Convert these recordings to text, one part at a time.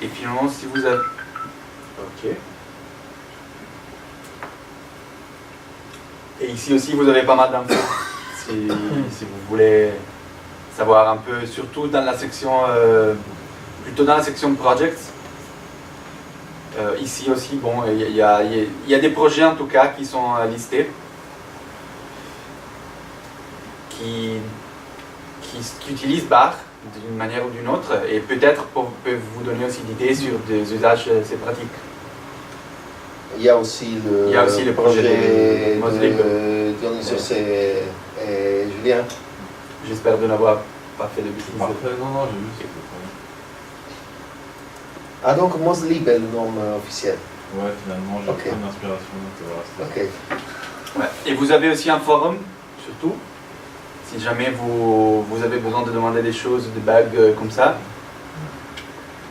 Et finalement, si vous avez... Ok. Et ici aussi, vous avez pas mal d'infos. Si vous voulez savoir un peu, surtout dans la section, plutôt dans la section projects. Ici aussi, bon, il y a des projets en tout cas qui sont listés, qui utilisent Bar d'une manière ou d'une autre, et peut-être peuvent vous donner aussi d'idées sur des usages de ces pratiques. Il y a aussi le projet de Mozlib. Dionysos et Julien. J'espère de n'avoir pas fait de bêtises. Parfait, non, j'ai vu ce que Ah, donc Mozlib est le nom officiel. Ouais, finalement, j'ai pris une inspiration. Ok. Ouais. Et vous avez aussi un forum, surtout, si jamais vous avez besoin de demander des choses, des bugs comme ça.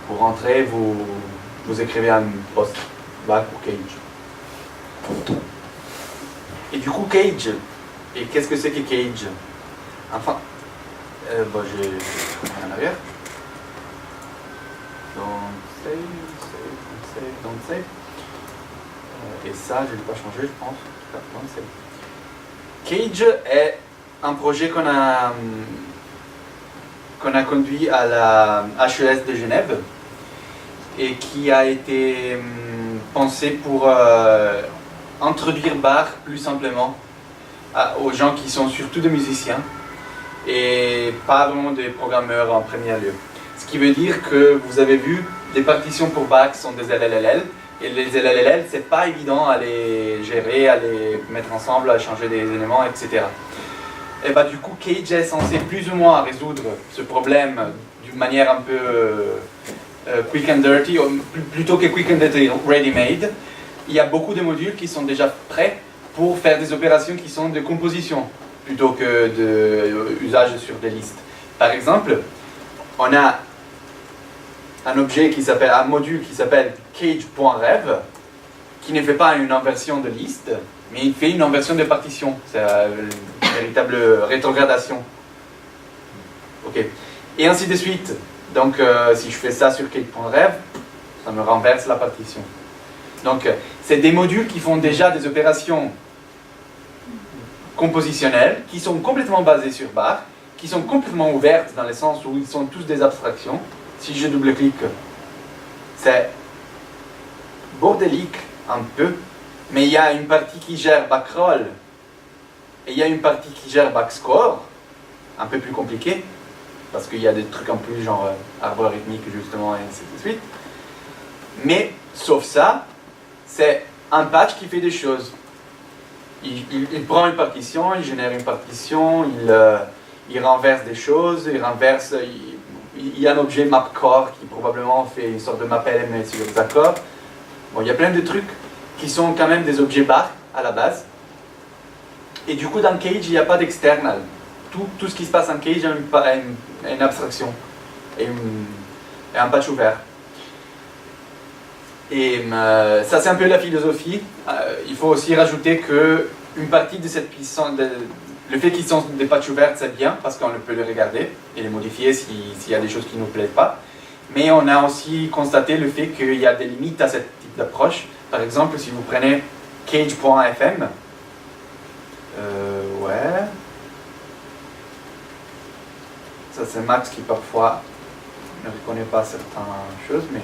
Pour rentrer, vous écrivez un post, back ou Cage. Et du coup, Cage, et qu'est-ce que c'est que Cage? Enfin, bon, j'ai en arrière. Don't save. Et ça, je ne l'ai pas changé, je pense. Don't save. Cage est un projet qu'on a conduit à la HES de Genève et qui a été pensé pour introduire Bar plus simplement aux gens qui sont surtout des musiciens et pas vraiment des programmeurs en premier lieu. Ce qui veut dire que vous avez vu, des partitions pour Bach sont des LLL, et les LLL, c'est pas évident à les gérer, à les mettre ensemble, à changer des éléments, etc. Et bah du coup, Cage est censé plus ou moins résoudre ce problème d'une manière un peu quick and dirty, plutôt que quick and dirty ready-made. Il y a beaucoup de modules qui sont déjà prêts pour faire des opérations qui sont de composition, plutôt que d'usage sur des listes. Par exemple, on a un module qui s'appelle cage.rev, qui ne fait pas une inversion de liste, mais il fait une inversion de partition. C'est une véritable rétrogradation. Ok. Et ainsi de suite. Donc, si je fais ça sur cage.rev, ça me renverse la partition. Donc, c'est des modules qui font déjà des opérations compositionnelles, qui sont complètement basées sur Bar, qui sont complètement ouvertes dans le sens où ils sont tous des abstractions. Si je double-clique, c'est bordélique un peu, mais il y a une partie qui gère backroll et il y a une partie qui gère backscore, un peu plus compliqué, parce qu'il y a des trucs en plus genre arbre rythmique justement et ainsi de suite. Mais sauf ça, c'est un patch qui fait des choses. Il prend une partition, il génère une partition, il renverse des choses, il y a un objet mapcore qui probablement fait une sorte de map-LM sur les accords. Bon, il y a plein de trucs qui sont quand même des objets bar à la base. Et du coup, dans Cage, il n'y a pas d'external. Tout ce qui se passe en Cage a une abstraction et un patch ouvert. Et ça, c'est un peu la philosophie. Il faut aussi rajouter que une partie de cette puissance, le fait qu'ils sont des patchs ouverts, c'est bien parce qu'on peut les regarder et les modifier s'il y a des choses qui ne nous plaisent pas. Mais on a aussi constaté le fait qu'il y a des limites à ce type d'approche. Par exemple, si vous prenez cage.fm, ouais, ça c'est Max qui parfois ne reconnaît pas certaines choses, mais